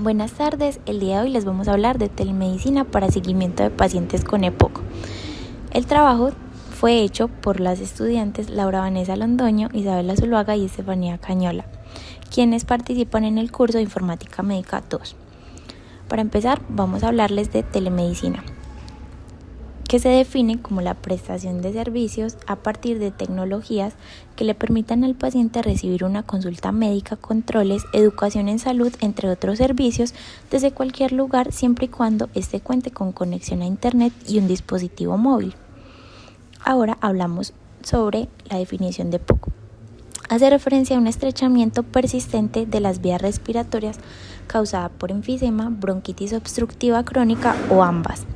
Buenas tardes, el día de hoy les vamos a hablar de telemedicina para seguimiento de pacientes con EPOC. El trabajo fue hecho por las estudiantes Laura Vanessa Londoño, Isabela Zuluaga y Estefanía Cañola, quienes participan en el curso de Informática Médica 2. Para empezar, vamos a hablarles de telemedicina, que se define como la prestación de servicios a partir de tecnologías que le permitan al paciente recibir una consulta médica, controles, educación en salud, entre otros servicios, desde cualquier lugar, siempre y cuando éste cuente con conexión a Internet y un dispositivo móvil. Ahora hablamos sobre la definición de EPOC. Hace referencia a un estrechamiento persistente de las vías respiratorias causada por enfisema, bronquitis obstructiva crónica o ambas.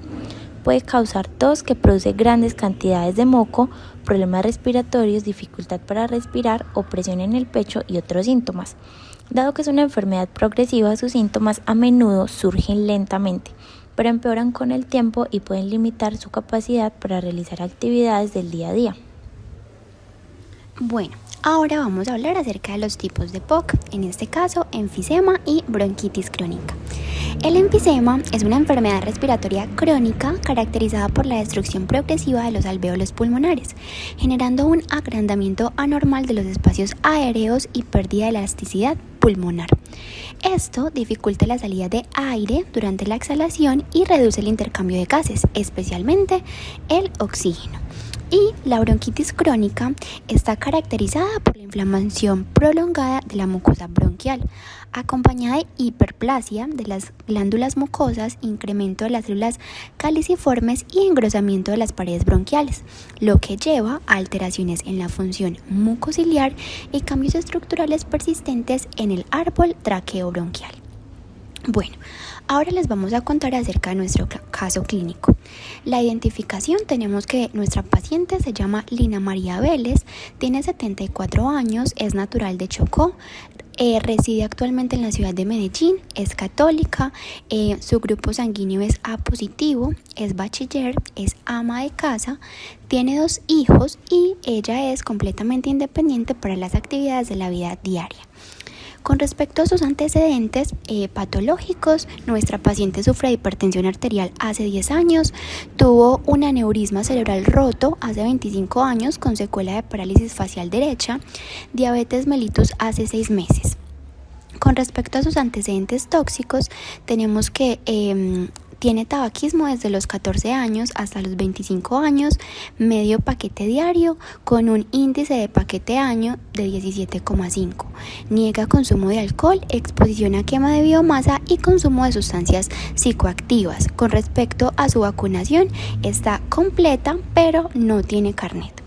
Puede causar tos que produce grandes cantidades de moco, problemas respiratorios, dificultad para respirar, opresión en el pecho y otros síntomas. Dado que es una enfermedad progresiva, sus síntomas a menudo surgen lentamente, pero empeoran con el tiempo y pueden limitar su capacidad para realizar actividades del día a día. Bueno, ahora vamos a hablar acerca de los tipos de EPOC, en este caso enfisema y bronquitis crónica. El enfisema es una enfermedad respiratoria crónica caracterizada por la destrucción progresiva de los alvéolos pulmonares, generando un agrandamiento anormal de los espacios aéreos y pérdida de elasticidad pulmonar. Esto dificulta la salida de aire durante la exhalación y reduce el intercambio de gases, especialmente el oxígeno. Y la bronquitis crónica está caracterizada por la inflamación prolongada de la mucosa bronquial, acompañada de hiperplasia de las glándulas mucosas, incremento de las células caliciformes y engrosamiento de las paredes bronquiales, lo que lleva a alteraciones en la función mucociliar y cambios estructurales persistentes en el árbol traqueobronquial. Bueno, ahora les vamos a contar acerca de nuestro caso clínico. La identificación, tenemos que nuestra paciente se llama Lina María Vélez, tiene 74 años, es natural de Chocó, reside actualmente en la ciudad de Medellín, es católica, su grupo sanguíneo es A positivo, es bachiller, es ama de casa, tiene 2 hijos y ella es completamente independiente para las actividades de la vida diaria. Con respecto a sus antecedentes patológicos, nuestra paciente sufre de hipertensión arterial hace 10 años, tuvo un aneurisma cerebral roto hace 25 años con secuela de parálisis facial derecha, diabetes mellitus hace 6 meses. Con respecto a sus antecedentes tóxicos, tenemos que tiene tabaquismo desde los 14 años hasta los 25 años, medio paquete diario con un índice de paquete año de 17,5. Niega consumo de alcohol, exposición a quema de biomasa y consumo de sustancias psicoactivas. Con respecto a su vacunación, está completa pero no tiene carnet.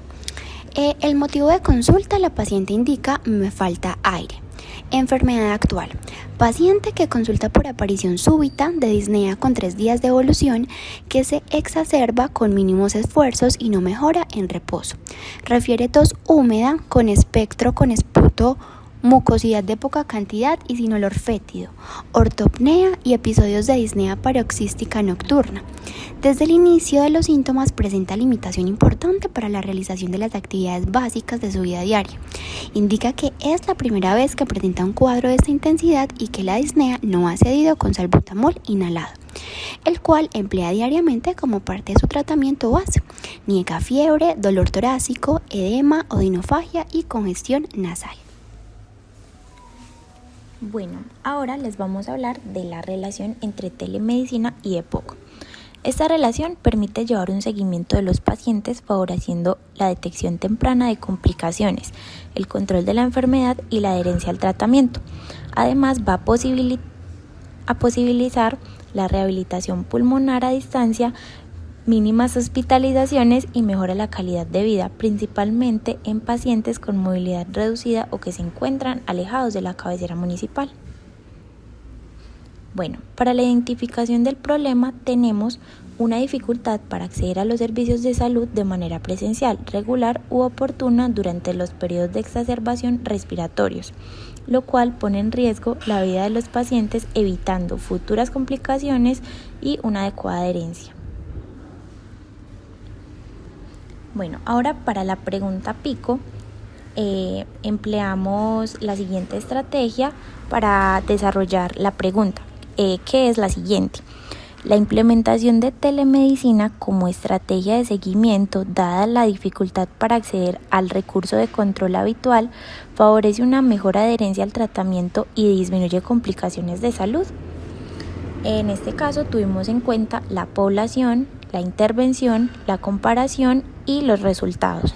El motivo de consulta, la paciente indica: me falta aire. Enfermedad actual: paciente que consulta por aparición súbita de disnea con 3 días de evolución que se exacerba con mínimos esfuerzos y no mejora en reposo. Refiere tos húmeda con espectro con esputo, mucosidad de poca cantidad y sin olor fétido, ortopnea y episodios de disnea paroxística nocturna. Desde el inicio de los síntomas presenta limitación importante para la realización de las actividades básicas de su vida diaria. Indica que es la primera vez que presenta un cuadro de esta intensidad y que la disnea no ha cedido con salbutamol inhalado, el cual emplea diariamente como parte de su tratamiento base. Niega fiebre, dolor torácico, edema, odinofagia y congestión nasal. Bueno, ahora les vamos a hablar de la relación entre telemedicina y EPOC. Esta relación permite llevar un seguimiento de los pacientes, favoreciendo la detección temprana de complicaciones, el control de la enfermedad y la adherencia al tratamiento. Además, va a posibilitar la rehabilitación pulmonar a distancia, mínimas hospitalizaciones y mejora la calidad de vida, principalmente en pacientes con movilidad reducida o que se encuentran alejados de la cabecera municipal. Bueno, para la identificación del problema tenemos una dificultad para acceder a los servicios de salud de manera presencial, regular u oportuna durante los periodos de exacerbación respiratorios, lo cual pone en riesgo la vida de los pacientes, evitando futuras complicaciones y una adecuada adherencia. Bueno, ahora para la pregunta pico, empleamos la siguiente estrategia para desarrollar la pregunta. que es la siguiente. La implementación de telemedicina como estrategia de seguimiento, dada la dificultad para acceder al recurso de control habitual, favorece una mejor adherencia al tratamiento y disminuye complicaciones de salud. En este caso tuvimos en cuenta la población, la intervención, la comparación y los resultados.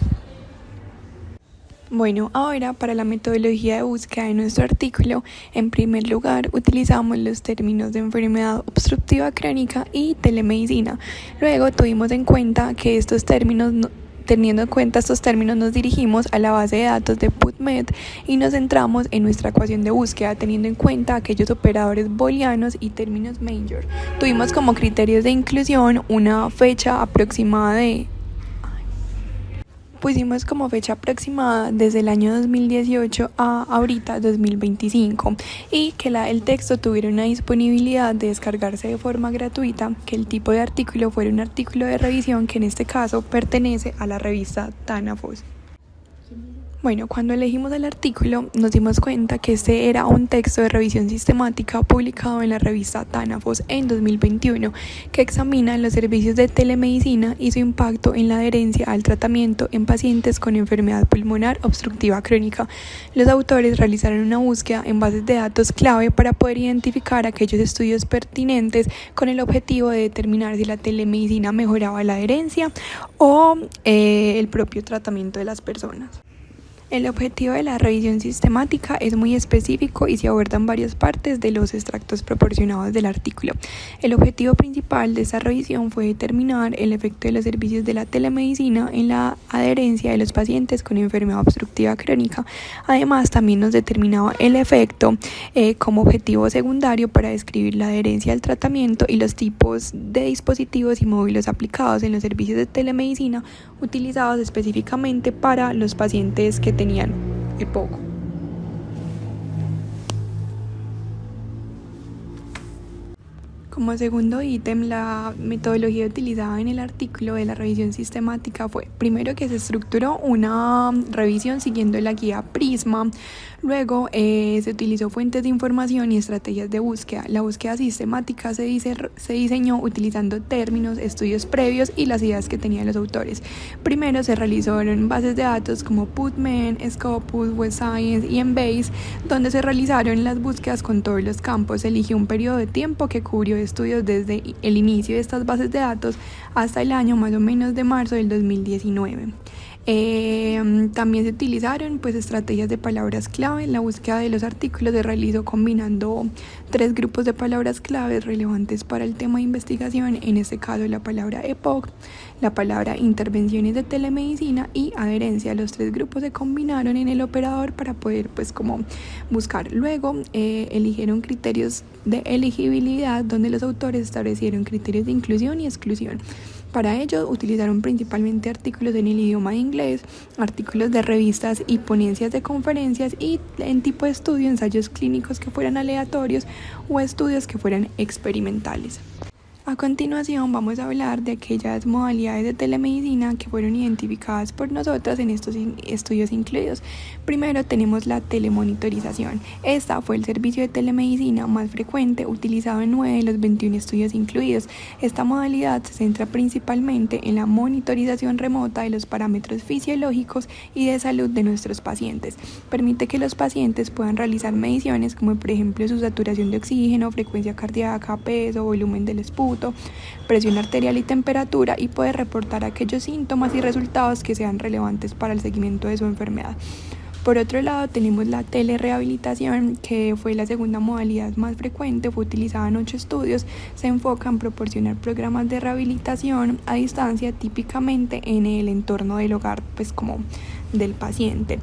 Bueno, ahora para la metodología de búsqueda de nuestro artículo, en primer lugar utilizamos los términos de enfermedad obstructiva crónica y telemedicina. Luego tuvimos en cuenta que teniendo en cuenta estos términos nos dirigimos a la base de datos de PubMed y nos centramos en nuestra ecuación de búsqueda teniendo en cuenta aquellos operadores booleanos y términos major. Tuvimos como criterios de inclusión una fecha aproximada Pusimos como fecha aproximada desde el año 2018 a ahorita 2025 y que el texto tuviera una disponibilidad de descargarse de forma gratuita, que el tipo de artículo fuera un artículo de revisión que en este caso pertenece a la revista Thanatos. Bueno, cuando elegimos el artículo nos dimos cuenta que este era un texto de revisión sistemática publicado en la revista Thanatos en 2021 que examina los servicios de telemedicina y su impacto en la adherencia al tratamiento en pacientes con enfermedad pulmonar obstructiva crónica. Los autores realizaron una búsqueda en bases de datos clave para poder identificar aquellos estudios pertinentes con el objetivo de determinar si la telemedicina mejoraba la adherencia o el propio tratamiento de las personas. El objetivo de la revisión sistemática es muy específico y se abordan varias partes de los extractos proporcionados del artículo. El objetivo principal de esta revisión fue determinar el efecto de los servicios de la telemedicina en la adherencia de los pacientes con enfermedad obstructiva crónica. Además, también nos determinaba el efecto como objetivo secundario para describir la adherencia al tratamiento y los tipos de dispositivos y módulos aplicados en los servicios de telemedicina utilizados específicamente para los pacientes que tenían EPOC. Como segundo ítem, la metodología utilizada en el artículo de la revisión sistemática fue, primero, que se estructuró una revisión siguiendo la guía Prisma. Luego se utilizó fuentes de información y estrategias de búsqueda. La búsqueda sistemática se diseñó utilizando términos, estudios previos y las ideas que tenían los autores. Primero se realizaron bases de datos como PubMed, Scopus, Web Science y Embase, donde se realizaron las búsquedas con todos los campos. Se eligió un periodo de tiempo que cubrió estudios desde el inicio de estas bases de datos hasta el año más o menos de marzo del 2019. También se utilizaron estrategias de palabras clave. La búsqueda de los artículos se realizó combinando 3 grupos de palabras claves relevantes para el tema de investigación, en este caso la palabra EPOC, la palabra intervenciones de telemedicina y adherencia. Los 3 grupos se combinaron en el operador para poder buscar. Luego eligieron criterios de elegibilidad, donde los autores establecieron criterios de inclusión y exclusión. Para ello utilizaron principalmente artículos en el idioma inglés, artículos de revistas y ponencias de conferencias, y en tipo de estudio ensayos clínicos que fueran aleatorios o estudios que fueran experimentales. A continuación vamos a hablar de aquellas modalidades de telemedicina que fueron identificadas por nosotras en estos estudios incluidos. Primero tenemos la telemonitorización. Esta fue el servicio de telemedicina más frecuente, utilizado en 9 de los 21 estudios incluidos. Esta modalidad se centra principalmente en la monitorización remota de los parámetros fisiológicos y de salud de nuestros pacientes. Permite que los pacientes puedan realizar mediciones como por ejemplo su saturación de oxígeno, frecuencia cardíaca, peso, volumen del esputo, presión arterial y temperatura, y puede reportar aquellos síntomas y resultados que sean relevantes para el seguimiento de su enfermedad. Por otro lado, tenemos la telerehabilitación, que fue la segunda modalidad más frecuente, fue utilizada en 8 estudios. Se enfoca en proporcionar programas de rehabilitación a distancia, típicamente en el entorno del hogar, como del paciente.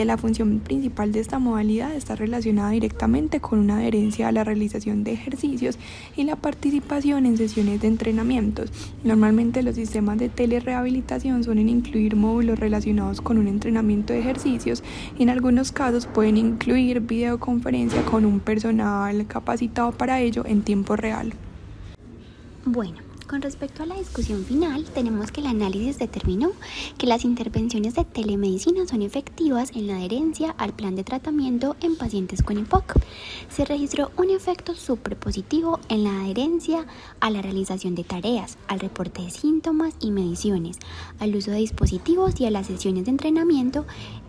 La función principal de esta modalidad está relacionada directamente con una adherencia a la realización de ejercicios y la participación en sesiones de entrenamientos. Normalmente los sistemas de telerehabilitación suelen incluir módulos relacionados con un entrenamiento de ejercicios, y en algunos casos pueden incluir videoconferencia con un personal capacitado para ello en tiempo real. Bueno, Con respecto a la discusión final, tenemos que el análisis determinó que las intervenciones de telemedicina son efectivas en la adherencia al plan de tratamiento en pacientes con EPOC. Se registró un efecto superpositivo en la adherencia a la realización de tareas, al reporte de síntomas y mediciones, al uso de dispositivos y a las sesiones de entrenamiento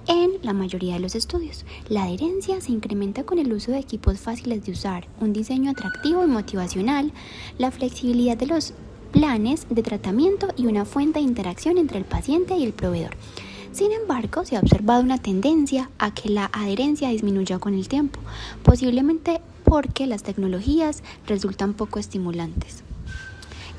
en la mayoría de los estudios. La adherencia se incrementa con el uso de equipos fáciles de usar, un diseño atractivo y motivacional, la flexibilidad de los planes de tratamiento y una fuente de interacción entre el paciente y el proveedor. Sin embargo, se ha observado una tendencia a que la adherencia disminuya con el tiempo, posiblemente porque las tecnologías resultan poco estimulantes.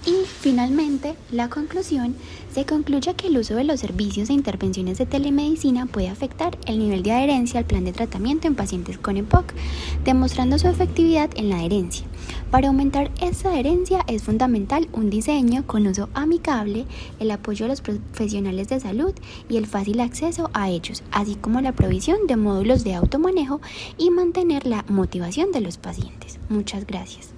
Y finalmente, la conclusión, se concluye que el uso de los servicios e intervenciones de telemedicina puede afectar el nivel de adherencia al plan de tratamiento en pacientes con EPOC, demostrando su efectividad en la adherencia. Para aumentar esa adherencia es fundamental un diseño con uso amigable, el apoyo a los profesionales de salud y el fácil acceso a ellos, así como la provisión de módulos de automanejo y mantener la motivación de los pacientes. Muchas gracias.